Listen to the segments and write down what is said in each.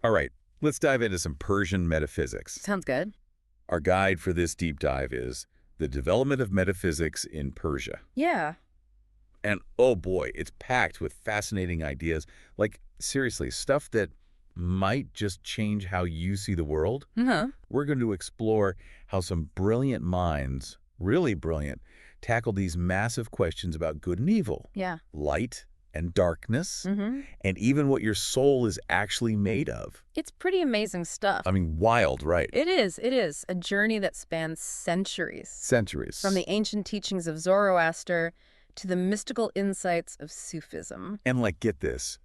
All right, let's dive into some Persian metaphysics. Sounds good. Our guide for this deep dive is The Development of Metaphysics in Persia. Yeah. And oh boy, it's packed with fascinating ideas. Like, seriously, stuff that might just change how you see the world. Uh-huh. We're going to explore how some brilliant minds, really brilliant, tackle these massive questions about good and evil, Yeah. light and darkness, Mm-hmm. and even what your soul is actually made of. It's pretty amazing stuff. I mean, wild, right? It is. It is. A journey that spans centuries. Centuries. From the ancient teachings of Zoroaster to the mystical insights of Sufism. And like, get this.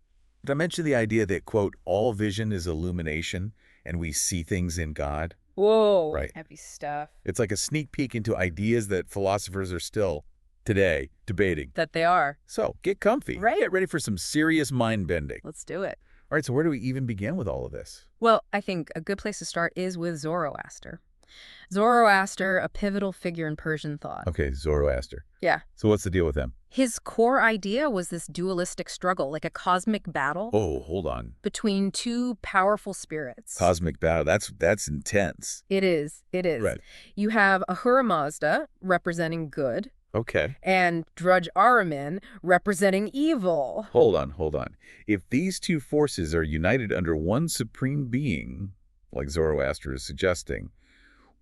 Did I mention the idea that, quote, all vision is illumination and we see things in God? Whoa. Right. Heavy stuff. It's like a sneak peek into ideas that philosophers are still, today, debating. That they are. So, get comfy. Right. Get ready for some serious mind-bending. Let's do it. All right, so where do we even begin with all of this? Well, I think a good place to start is with Zoroaster. Zoroaster, a pivotal figure in Persian thought. Okay, Zoroaster. Yeah. So what's the deal with them? His core idea was this dualistic struggle, like a cosmic battle Oh, hold on. between two powerful spirits. Cosmic battle. That's intense. It is. It is. Right. You have Ahura Mazda representing good Okay. and Drudge Ahriman representing evil. Hold on. If these two forces are united under one supreme being, like Zoroaster is suggesting,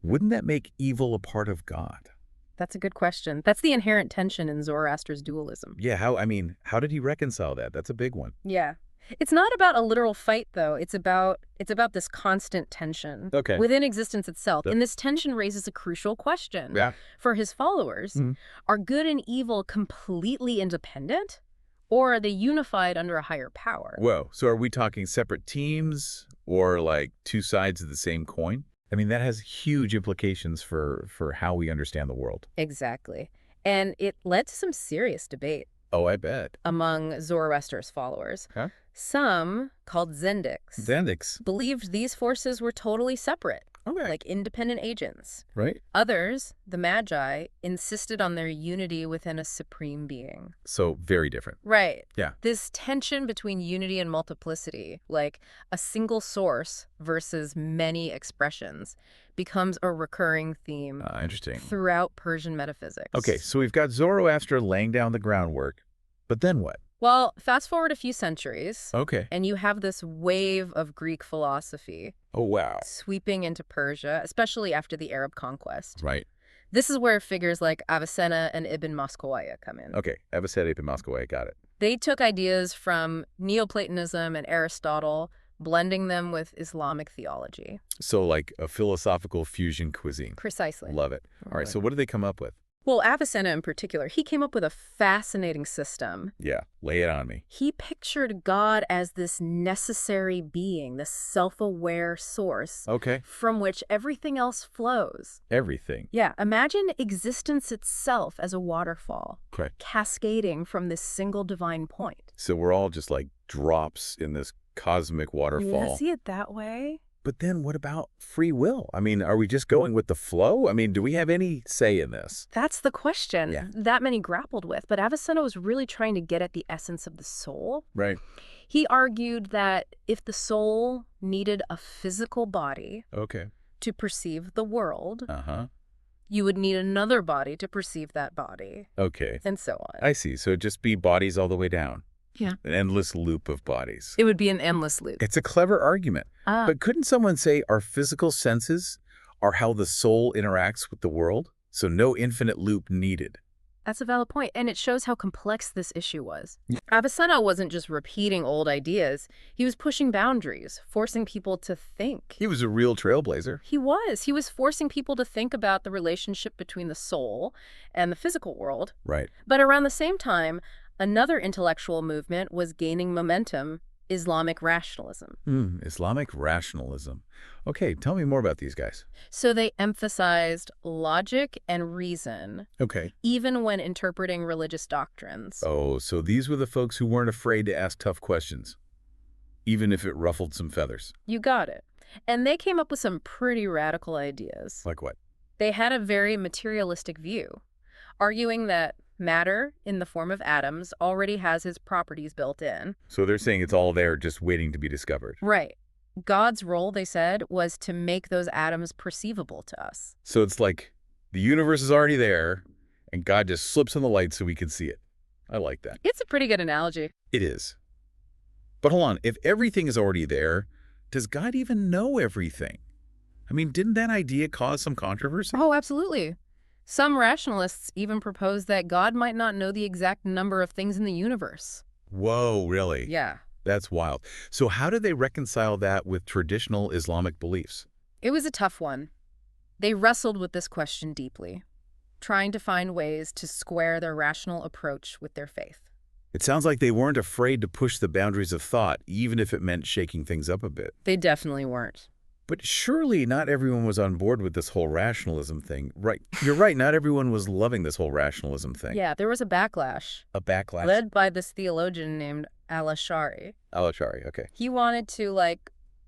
wouldn't that make evil a part of God? That's a good question. That's the inherent tension in Zoroaster's dualism. Yeah, how did he reconcile that? That's a big one. Yeah. It's not about a literal fight, though. It's about this constant tension Okay. within existence itself. Yep. And this tension raises a crucial question. Yeah. For his followers, Mhm. are good and evil completely independent? Or are they unified under a higher power? Whoa, so are we talking separate teams or like two sides of the same coin? I mean, that has huge implications for how we understand the world. Exactly. And it led to some serious debate Oh, I bet. among Zoroaster's followers. Huh? Some, called Zendiks, Xandics. believed these forces were totally separate, Okay. like independent agents. Right? Others, the Magi, insisted on their unity within a supreme being. So very different. Right. Yeah. This tension between unity and multiplicity, like a single source versus many expressions, becomes a recurring theme Interesting. throughout Persian metaphysics. Okay, so we've got Zoroaster laying down the groundwork, but then what? Well, fast forward a few centuries, Okay. and you have this wave of Greek philosophy Oh, wow. sweeping into Persia, especially after the Arab conquest. Right. This is where figures like Avicenna and Ibn Mascawiyya come in. Okay, Esoteric and Moscow, I got it. They took ideas from Neoplatonism and Aristotle, blending them with Islamic theology. So like a philosophical fusion cuisine. Precisely. Love it. All right, so what did they come up with? Well, Avicenna in particular, he came up with a fascinating system. Yeah, lay it on me. He pictured God as this necessary being, this self-aware source Okay. from which everything else flows. Everything. Yeah, imagine existence itself as a waterfall, Correct. cascading from this single divine point. So we're all just like drops in this cosmic waterfall. Yeah, see it that way? But then what about free will? I mean, are we just going with the flow? I mean, do we have any say in this? That's the question Yeah. that many grappled with. But Avicenna was really trying to get at the essence of the soul. Right. He argued that if the soul needed a physical body Okay. to perceive the world, Uh-huh. you would need another body to perceive that body, Okay. and so on. I see. So it'd just be bodies all the way down. Yeah. An endless loop of bodies. It would be an endless loop. It's a clever argument. Ah, But couldn't someone say our physical senses are how the soul interacts with the world? So no infinite loop needed. that's a valid point, and it shows how complex this issue was. Avicenna wasn't just repeating old ideas. He was pushing boundaries, forcing people to think. He was a real trailblazer. He was. He was forcing people to think about the relationship between the soul and the physical world. Right. But around the same time, another intellectual movement was gaining momentum, Islamic rationalism. Islamic rationalism. Okay, tell me more about these guys. So they emphasized logic and reason, Okay. even when interpreting religious doctrines. Oh, so these were the folks who weren't afraid to ask tough questions, even if it ruffled some feathers. You got it. And they came up with some pretty radical ideas. Like what? They had a very materialistic view, arguing that matter in the form of atoms already has its properties built in. So they're saying it's all there just waiting to be discovered. Right. God's role, they said, was to make those atoms perceivable to us. So it's like the universe is already there, and God just slips on the light so we can see it. I like that. It's a pretty good analogy. It is. But hold on, if everything is already there, does God even know everything? I mean, didn't that idea cause some controversy? Oh, absolutely. Some rationalists even propose that God might not know the exact number of things in the universe. Whoa, really? Yeah. That's wild. So how do they reconcile that with traditional Islamic beliefs? It was a tough one. They wrestled with this question deeply, trying to find ways to square their rational approach with their faith. It sounds like they weren't afraid to push the boundaries of thought, even if it meant shaking things up a bit. They definitely weren't. But surely not everyone was on board with this whole rationalism thing. Right. You're right. Not everyone was loving this whole rationalism thing. Yeah, there was a backlash. A backlash? Led by this theologian named al-Ash'ari. Al-Ash'ari, okay. He wanted to,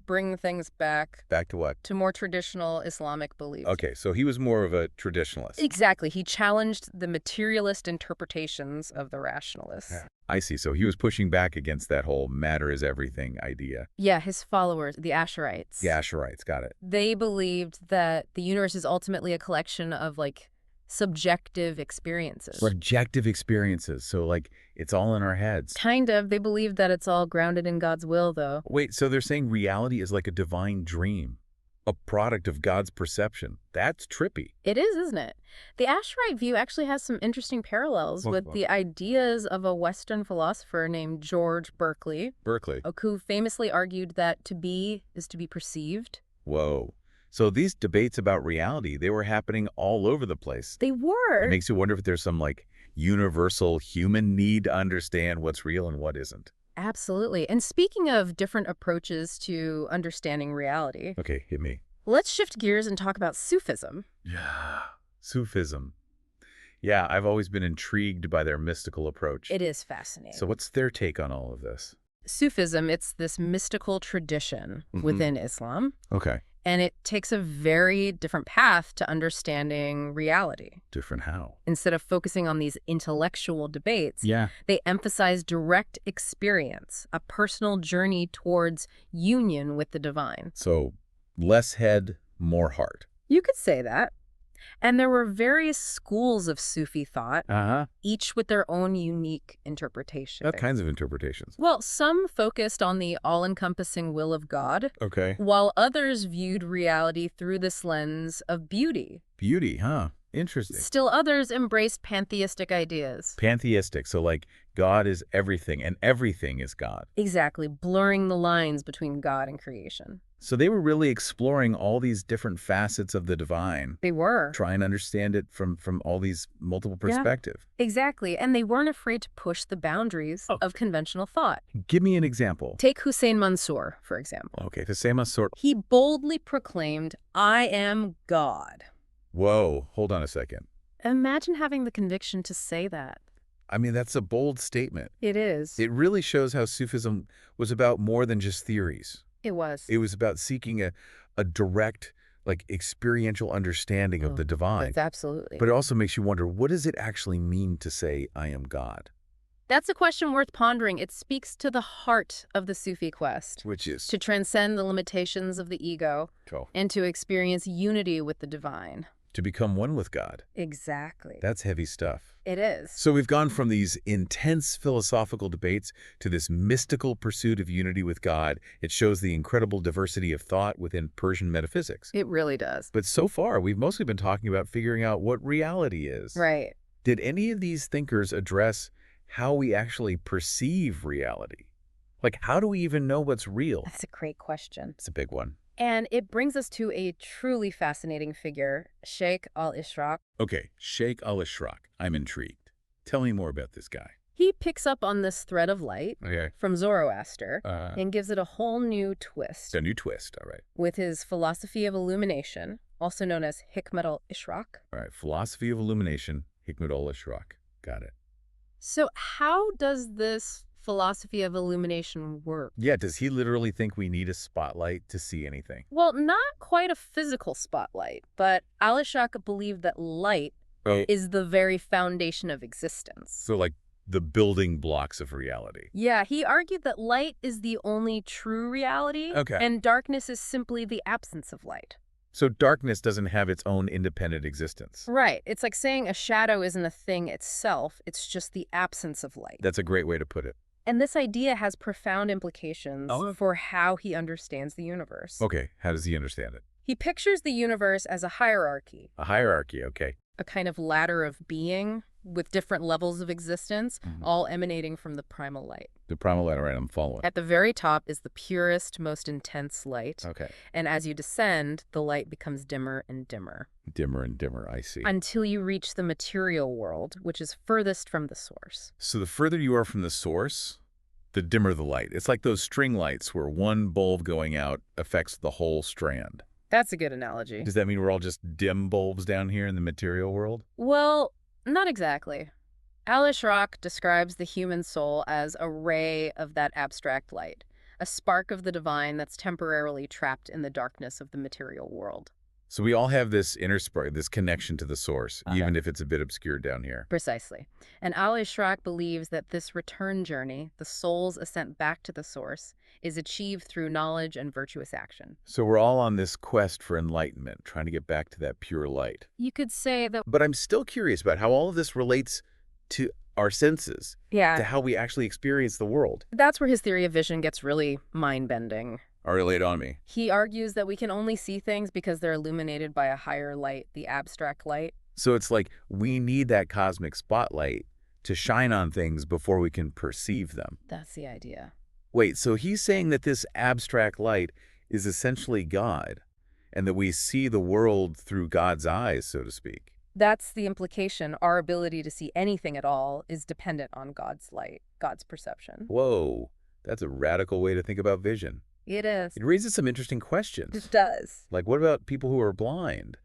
bring things back Back to what? to more traditional Islamic beliefs. Okay, so he was more of a traditionalist. Exactly. He challenged the materialist interpretations of the rationalists. Yeah. I see. So he was pushing back against that whole matter is everything idea. Yeah, his followers, the Ash'arites. The Ash'arites, got it. They believed that the universe is ultimately a collection of, subjective experiences. Subjective experiences. So, it's all in our heads. Kind of. They believed that it's all grounded in God's will, though. Wait, so they're saying reality is like a divine dream, a product of God's perception. That's trippy. It is, isn't it? The Ash'arite view actually has some interesting parallels with the ideas of a Western philosopher named George Berkeley. Berkeley. Who famously argued that to be is to be perceived. Whoa. So these debates about reality, they were happening all over the place. They were. It makes you wonder if there's some, universal human need to understand what's real and what isn't. Absolutely. And speaking of different approaches to understanding reality. Okay, hit me. Let's shift gears and talk about Sufism. Yeah, Sufism. Yeah, I've always been intrigued by their mystical approach. It is fascinating. So what's their take on all of this? Sufism, it's this mystical tradition within Islam. Okay. And it takes a very different path to understanding reality. Different how? Instead of focusing on these intellectual debates, Yeah. they emphasize direct experience, a personal journey towards union with the divine. So less head, more heart. You could say that. And there were various schools of Sufi thought, each with their own unique interpretation. What kinds of interpretations? Well, some focused on the all-encompassing will of God, Okay. while others viewed reality through this lens of beauty. Beauty, huh? Interesting. Still others embraced pantheistic ideas. Pantheistic, so God is everything and everything is God. Exactly, blurring the lines between God and creation. So they were really exploring all these different facets of the divine. They were. Try and understand it from all these multiple perspectives. Yeah, exactly, and they weren't afraid to push the boundaries of conventional thought. Give me an example. Take Hussein Mansour, for example. Okay, the same sort. He boldly proclaimed, "I am God." Whoa, hold on a second. Imagine having the conviction to say that. I mean, that's a bold statement. It is. It really shows how Sufism was about more than just theories. It was. It was about seeking a direct, experiential understanding of the divine. That's absolutely. But it also makes you wonder, what does it actually mean to say, I am God? That's a question worth pondering. It speaks to the heart of the Sufi quest. Which is? To transcend the limitations of the ego and to experience unity with the divine. To become one with God. Exactly. That's heavy stuff. It is. So we've gone from these intense philosophical debates to this mystical pursuit of unity with God. It shows the incredible diversity of thought within Persian metaphysics. It really does. But so far, we've mostly been talking about figuring out what reality is. Right. Did any of these thinkers address how we actually perceive reality? How do we even know what's real? That's a great question. It's a big one. And it brings us to a truly fascinating figure, Sheikh al-Ishraq. Okay, Sheikh al-Ishraq. I'm intrigued. Tell me more about this guy. He picks up on this thread of light from Zoroaster and gives it a whole new twist. A new twist, all right. With his philosophy of illumination, also known as Hikmat al-Ishraq. All right, philosophy of illumination, Hikmat al-Ishraq. Got it. So how does this philosophy of illumination work? Yeah, does he literally think we need a spotlight to see anything? Well, not quite a physical spotlight, but al-Ishraq believed that light is the very foundation of existence. So the building blocks of reality. Yeah, he argued that light is the only true reality, Okay. and darkness is simply the absence of light. So darkness doesn't have its own independent existence. Right. It's like saying a shadow isn't a thing itself, it's just the absence of light. That's a great way to put it. And this idea has profound implications for how he understands the universe. Okay, how does he understand it? He pictures the universe as a hierarchy. A hierarchy, okay. A kind of ladder of being with different levels of existence, all emanating from the primal light. The primal light, right, I'm following. At the very top is the purest, most intense light. Okay. And as you descend, the light becomes dimmer and dimmer. Dimmer and dimmer, I see. Until you reach the material world, which is furthest from the source. So the further you are from the source, the dimmer the light. It's like those string lights where one bulb going out affects the whole strand. That's a good analogy. Does that mean we're all just dim bulbs down here in the material world? Well, not exactly. Al-Ishraq describes the human soul as a ray of that abstract light, a spark of the divine that's temporarily trapped in the darkness of the material world. So we all have this inner spark, this connection to the source, even if it's a bit obscured down here. Precisely. And Al-Ishraq believes that this return journey, the soul's ascent back to the source, is achieved through knowledge and virtuous action. So we're all on this quest for enlightenment, trying to get back to that pure light. You could say that... But I'm still curious about how all of this relates to our senses, to how we actually experience the world. That's where his theory of vision gets really mind-bending. All right, lay it on me. He argues that we can only see things because they're illuminated by a higher light, the abstract light. So it's like we need that cosmic spotlight to shine on things before we can perceive them. That's the idea. Wait, so he's saying that this abstract light is essentially God, and that we see the world through God's eyes, so to speak. That's the implication. Our ability to see anything at all is dependent on God's light, God's perception. Whoa, that's a radical way to think about vision. It is. It raises some interesting questions. It does. Like, what about people who are blind?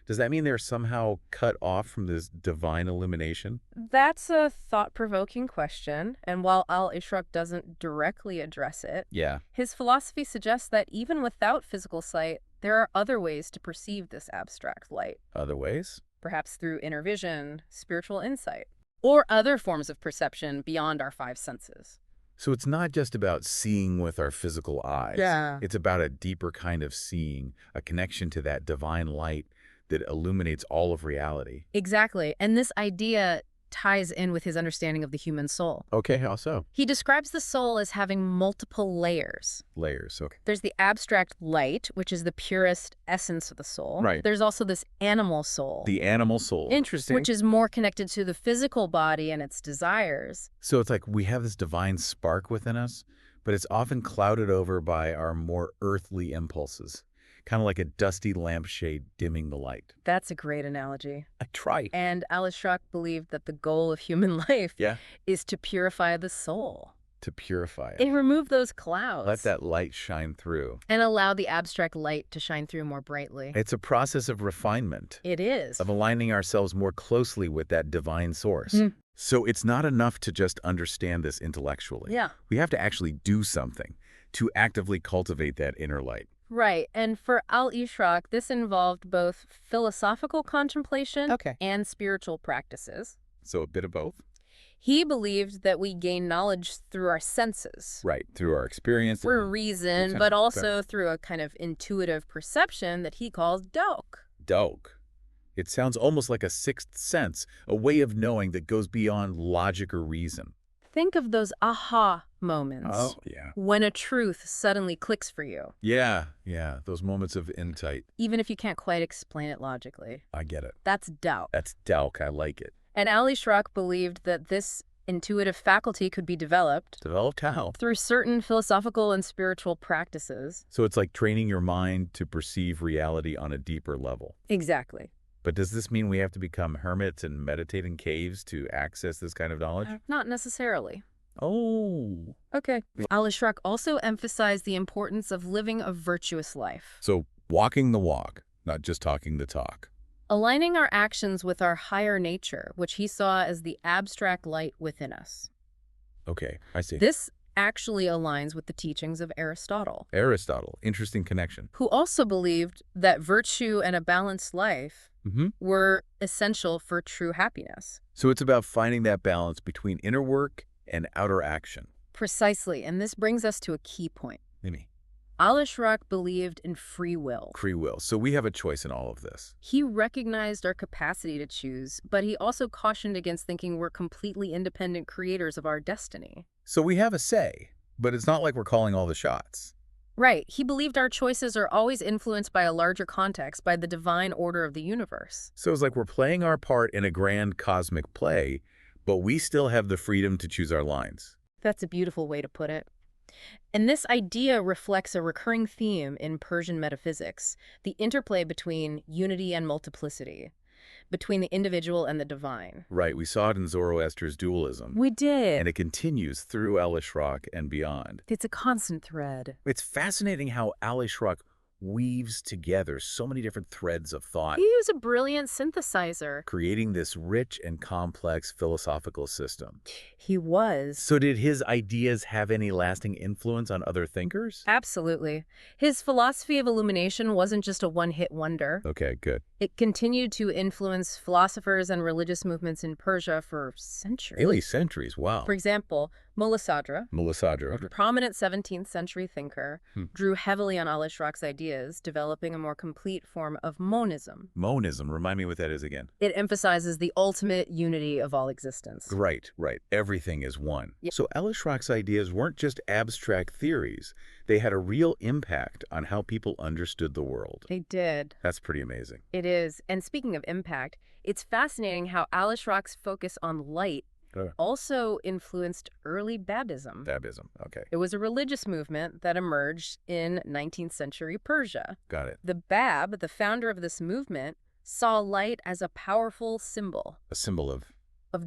Does that mean they're somehow cut off from this divine illumination? That's a thought-provoking question, and while Al-Ishraq doesn't directly address it, his philosophy suggests that even without physical sight, there are other ways to perceive this abstract light. Other ways? Perhaps through inner vision, spiritual insight, or other forms of perception beyond our five senses. So it's not just about seeing with our physical eyes. It's about a deeper kind of seeing, a connection to that divine light that illuminates all of reality. Exactly. And this idea ties in with his understanding of the human soul. Okay, how so? He describes the soul as having multiple layers. Layers, okay. There's the abstract light, which is the purest essence of the soul. Right. There's also this animal soul. The animal soul. Interesting. Which is more connected to the physical body and its desires. So it's like we have this divine spark within us, but it's often clouded over by our more earthly impulses. Kind of like a dusty lampshade dimming the light. That's a great analogy. I try. And Al-Ishraq believed that the goal of human life is to purify the soul. To purify it. And remove those clouds. Let that light shine through. And allow the abstract light to shine through more brightly. It's a process of refinement. It is. Of aligning ourselves more closely with that divine source. So it's not enough to just understand this intellectually. We have to actually do something to actively cultivate that inner light. Right. And for Al-Ishraq, this involved both philosophical contemplation and spiritual practices. So a bit of both? He believed that we gain knowledge through our senses. Right, through our experience. Through reason, but also through a kind of intuitive perception that he calls Doak. Doak. It sounds almost like a sixth sense, a way of knowing that goes beyond logic or reason. Think of those aha moments. When a truth suddenly clicks for you. Yeah, those moments of insight. Even if you can't quite explain it logically. I get it. That's Doak. That's Doak. I like it. And Al-Ishraq believed that this intuitive faculty could be developed. Developed how? Through certain philosophical and spiritual practices. So it's like training your mind to perceive reality on a deeper level. Exactly. But does this mean we have to become hermits and meditate in caves to access this kind of knowledge? Not necessarily. Oh. Okay. Al-Ishraq also emphasized the importance of living a virtuous life. So walking the walk, not just talking the talk. Aligning our actions with our higher nature, which he saw as the abstract light within us. Okay, I see. This actually aligns with the teachings of Aristotle. Aristotle, interesting connection. Who also believed that virtue and a balanced life were essential for true happiness. So it's about finding that balance between inner work and outer action. Precisely, and this brings us to a key point. Maybe. Al-Ashraq believed in free will. Free will. So we have a choice in all of this. He recognized our capacity to choose, but he also cautioned against thinking we're completely independent creators of our destiny. So we have a say, but it's not like we're calling all the shots. Right. He believed our choices are always influenced by a larger context, by the divine order of the universe. So it's like we're playing our part in a grand cosmic play, but we still have the freedom to choose our lines. That's a beautiful way to put it. And this idea reflects a recurring theme in Persian metaphysics, the interplay between unity and multiplicity, between the individual and the divine. Right, we saw it in Zoroaster's dualism. We did. And it continues through Al-Ashraq and beyond. It's a constant thread. It's fascinating how Al-Ashraq weaves together so many different threads of thought. He was a brilliant synthesizer. Creating this rich and complex philosophical system. He was. So did his ideas have any lasting influence on other thinkers? Absolutely. His philosophy of illumination wasn't just a one-hit wonder. Okay, good. It continued to influence philosophers and religious movements in Persia for centuries. Really, centuries, wow. For example, Mullah Sadra, a prominent 17th century thinker, drew heavily on Al-Ashraq's ideas, developing a more complete form of monism. Monism, remind me what that is again. It emphasizes the ultimate unity of all existence. Right. Everything is one. Yep. So Al-Ashraq's ideas weren't just abstract theories. They had a real impact on how people understood the world. They did. That's pretty amazing. It is. And speaking of impact, it's fascinating how Al-Ashraq's focus on light also influenced early Babism. Babism, okay. It was a religious movement that emerged in 19th century Persia. Got it. The Bab, the founder of this movement, saw light as a powerful symbol. A symbol of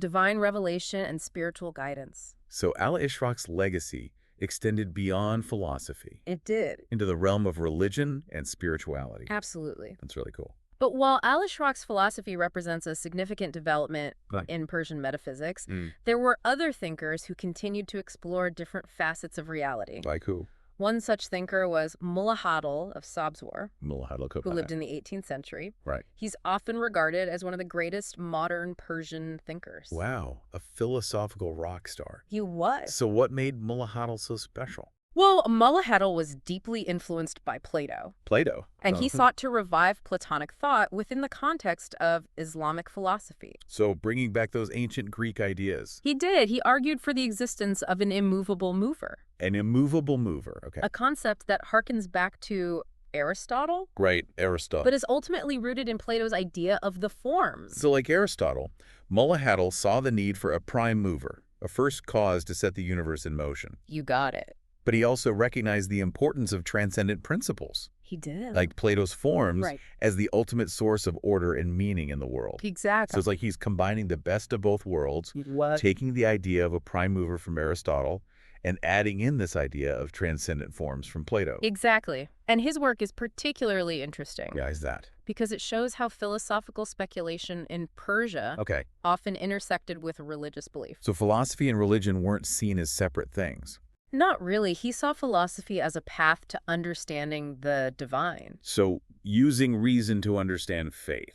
Divine revelation and spiritual guidance. So Al-Ashraq's legacy extended beyond philosophy. It did. Into the realm of religion and spirituality. Absolutely. That's really cool. But while Al-Ashraq's philosophy represents a significant development in Persian metaphysics, there were other thinkers who continued to explore different facets of reality. Like who? One such thinker was Mullah Hadl of Sabzwar, who lived in the 18th century. Right. He's often regarded as one of the greatest modern Persian thinkers. Wow, a philosophical rock star. He was. So what made Mullah Hadl so special? Well, Mullah Hadl was deeply influenced by Plato. And he sought to revive Platonic thought within the context of Islamic philosophy. So bringing back those ancient Greek ideas. He did. He argued for the existence of an immovable mover. An immovable mover, okay. A concept that harkens back to Aristotle. Right, Aristotle. But is ultimately rooted in Plato's idea of the forms. So like Aristotle, Mullah Hadl saw the need for a prime mover, a first cause to set the universe in motion. You got it. But he also recognized the importance of transcendent principles. He did. Like Plato's forms as the ultimate source of order and meaning in the world. Exactly. So it's like he's combining the best of both worlds, taking the idea of a prime mover from Aristotle and adding in this idea of transcendent forms from Plato. Exactly. And his work is particularly interesting. Yeah, is that? Because it shows how philosophical speculation in Persia often intersected with religious belief. So philosophy and religion weren't seen as separate things. Not really. He saw philosophy as a path to understanding the divine. So using reason to understand faith.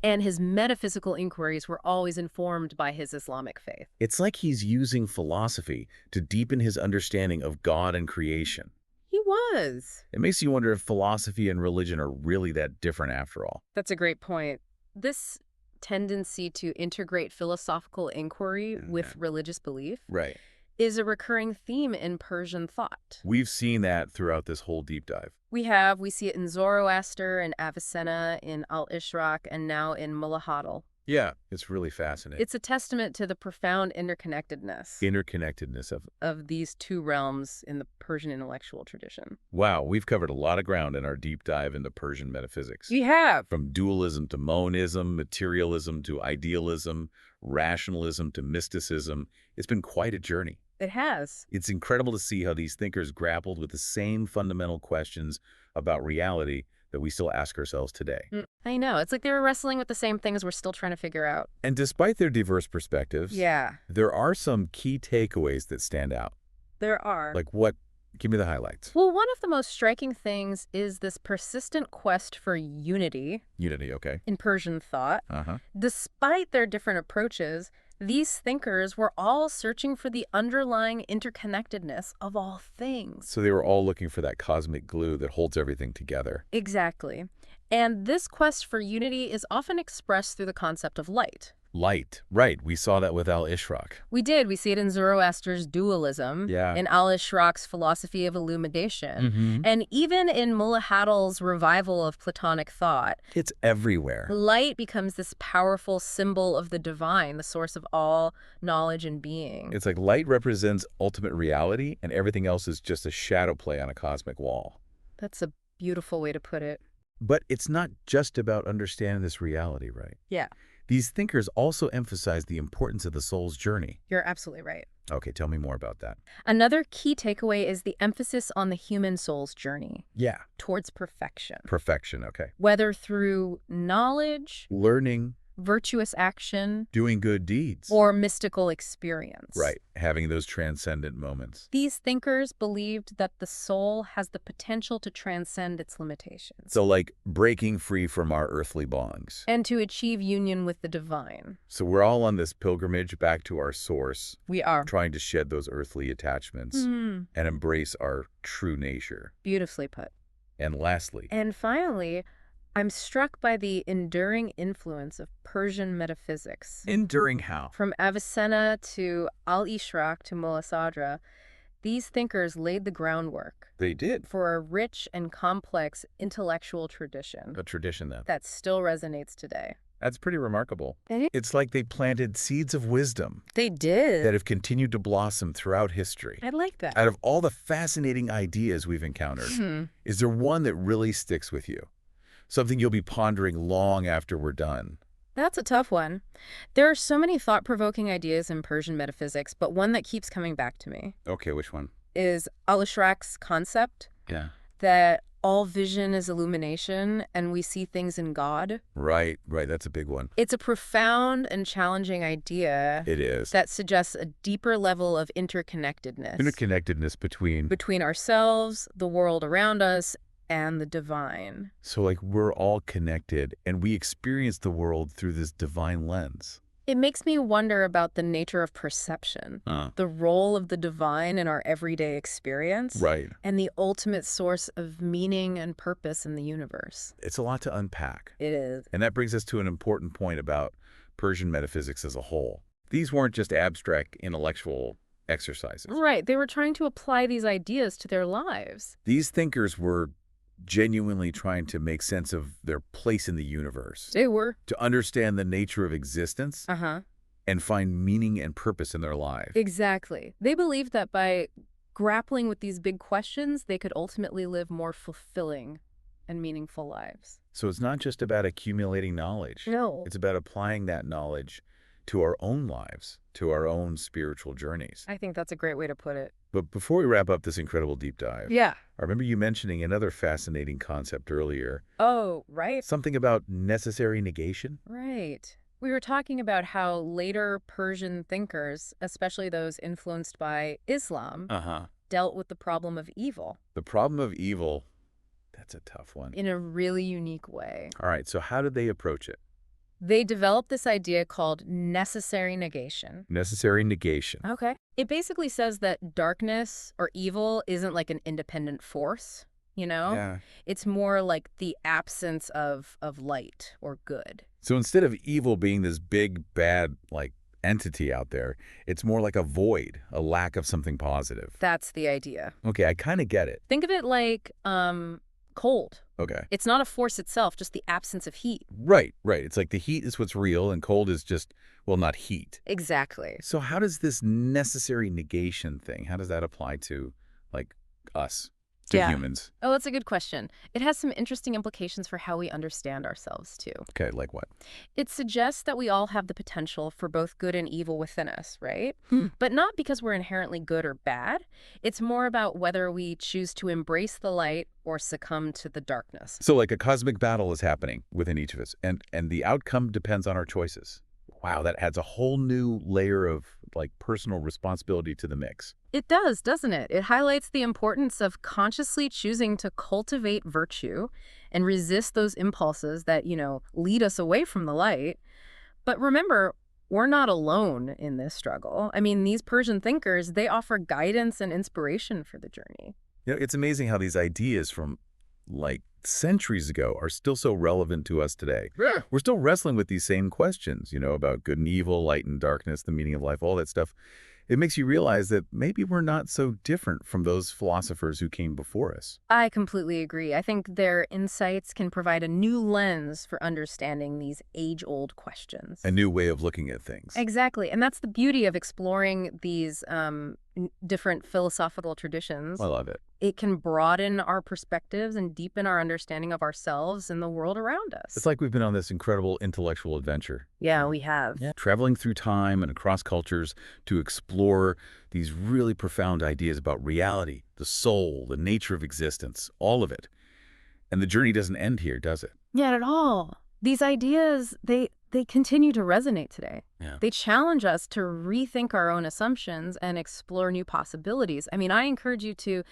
And his metaphysical inquiries were always informed by his Islamic faith. It's like he's using philosophy to deepen his understanding of God and creation. He was. It makes you wonder if philosophy and religion are really that different after all. That's a great point. This tendency to integrate philosophical inquiry with religious belief is a recurring theme in Persian thought. We've seen that throughout this whole deep dive. We see it in Zoroaster, in Avicenna, in Al-Ashraq, and now in Mullah Hadl. Yeah, it's really fascinating. It's a testament to the profound interconnectedness of these two realms in the Persian intellectual tradition. Wow, we've covered a lot of ground in our deep dive into Persian metaphysics. We have. From dualism to monism, materialism to idealism, rationalism to mysticism. It's been quite a journey. It has. It's incredible to see how these thinkers grappled with the same fundamental questions about reality that we still ask ourselves today. I know. It's like they were wrestling with the same things we're still trying to figure out. And despite their diverse perspectives, there are some key takeaways that stand out. There are. Like what Give me the highlights. Well, one of the most striking things is this persistent quest for unity. Unity, okay. In Persian thought. Uh-huh. Despite their different approaches, these thinkers were all searching for the underlying interconnectedness of all things. So they were all looking for that cosmic glue that holds everything together. Exactly. And this quest for unity is often expressed through the concept of light. Light. Right. We saw that with al-Ishraq. We did. We see it in Zoroaster's dualism, in al-Ishraq's philosophy of illumination, and even in Mullah Haddal's revival of Platonic thought. It's everywhere. Light becomes this powerful symbol of the divine, the source of all knowledge and being. It's like light represents ultimate reality, and everything else is just a shadow play on a cosmic wall. That's a beautiful way to put it. But it's not just about understanding this reality, right? Yeah. These thinkers also emphasize the importance of the soul's journey. You're absolutely right. Okay, tell me more about that. Another key takeaway is the emphasis on the human soul's journey. Yeah. Towards perfection. Perfection, okay. Whether through knowledge, learning, virtuous action, doing good deeds, or mystical experience. Right, having those transcendent moments. These thinkers believed that the soul has the potential to transcend its limitations. So like breaking free from our earthly bonds. And to achieve union with the divine. So we're all on this pilgrimage back to our source. We are. Trying to shed those earthly attachments and embrace our true nature. Beautifully put. And lastly. And finally, I'm struck by the enduring influence of Persian metaphysics. Enduring how? From Avicenna to al-Ishraq to Mullah Sadra, these thinkers laid the groundwork. They did. For a rich and complex intellectual tradition. A tradition, then. That still resonates today. That's pretty remarkable. It's like they planted seeds of wisdom. They did. That have continued to blossom throughout history. I like that. Out of all the fascinating ideas we've encountered, is there one that really sticks with you? Something you'll be pondering long after we're done? That's a tough one. There are so many thought-provoking ideas in Persian metaphysics, but one that keeps coming back to me. Okay, which one? Is al-Ishraq's concept. Yeah. That all vision is illumination and we see things in God. Right. That's a big one. It's a profound and challenging idea. It is. That suggests a deeper level of interconnectedness. Interconnectedness between ourselves, the world around us, and the divine. So like we're all connected and we experience the world through this divine lens. It makes me wonder about the nature of perception, the role of the divine in our everyday experience, right, and the ultimate source of meaning and purpose in the universe. It's a lot to unpack. It is. And that brings us to an important point about Persian metaphysics as a whole. These weren't just abstract intellectual exercises. Right. They were trying to apply these ideas to their lives. These thinkers were genuinely trying to make sense of their place in the universe. They were. To understand the nature of existence and find meaning and purpose in their life. Exactly. They believed that by grappling with these big questions, they could ultimately live more fulfilling and meaningful lives. So it's not just about accumulating knowledge. No. It's about applying that knowledge to our own lives, to our own spiritual journeys. I think that's a great way to put it. But before we wrap up this incredible deep dive, I remember you mentioning another fascinating concept earlier. Oh, right. Something about necessary negation? Right. We were talking about how later Persian thinkers, especially those influenced by Islam, dealt with the problem of evil. The problem of evil, that's a tough one. In a really unique way. All right, so how did they approach it? They developed this idea called necessary negation. Necessary negation. Okay. It basically says that darkness or evil isn't like an independent force, you know? Yeah. It's more like the absence of light or good. So instead of evil being this big, bad, like, entity out there, it's more like a void, a lack of something positive. That's the idea. Okay, I kind of get it. Think of it like cold. Okay. It's not a force itself, just the absence of heat. Right. It's like the heat is what's real and cold is just, well, not heat. Exactly. So how does this necessary negation thing, how does that apply to, like, us, to humans? Oh, that's a good question. It has some interesting implications for how we understand ourselves, too. Okay, like what? It suggests that we all have the potential for both good and evil within us, right? But not because we're inherently good or bad. It's more about whether we choose to embrace the light or succumb to the darkness. So like a cosmic battle is happening within each of us, and the outcome depends on our choices. Wow, that adds a whole new layer of, like, personal responsibility to the mix. It does, doesn't it? It highlights the importance of consciously choosing to cultivate virtue and resist those impulses that, lead us away from the light. But remember, we're not alone in this struggle. I mean, these Persian thinkers, they offer guidance and inspiration for the journey. It's amazing how these ideas from, like, centuries ago are still so relevant to us today. Yeah. We're still wrestling with these same questions, about good and evil, light and darkness, the meaning of life, all that stuff. It makes you realize that maybe we're not so different from those philosophers who came before us. I completely agree. I think their insights can provide a new lens for understanding these age-old questions. A new way of looking at things. Exactly. And that's the beauty of exploring these different philosophical traditions. I love it. It can broaden our perspectives and deepen our understanding of ourselves and the world around us. It's like we've been on this incredible intellectual adventure. Yeah, we have. Yeah. Traveling through time and across cultures to explore these really profound ideas about reality, the soul, the nature of existence, all of it. And the journey doesn't end here, does it? Not at all. These ideas, they continue to resonate today. Yeah. They challenge us to rethink our own assumptions and explore new possibilities. I mean, I encourage you to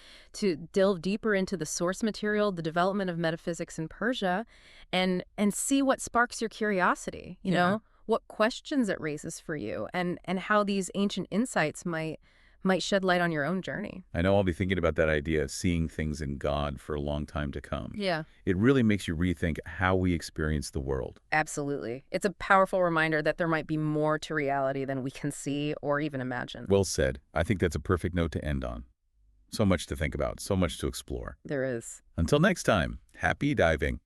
delve deeper into the source material, the development of metaphysics in Persia, and see what sparks your curiosity, you know, what questions it raises for you, and how these ancient insights might shed light on your own journey. I know I'll be thinking about that idea of seeing things in God for a long time to come. Yeah. It really makes you rethink how we experience the world. Absolutely. It's a powerful reminder that there might be more to reality than we can see or even imagine. Well said. I think that's a perfect note to end on. So much to think about, so much to explore. There is. Until next time, happy diving.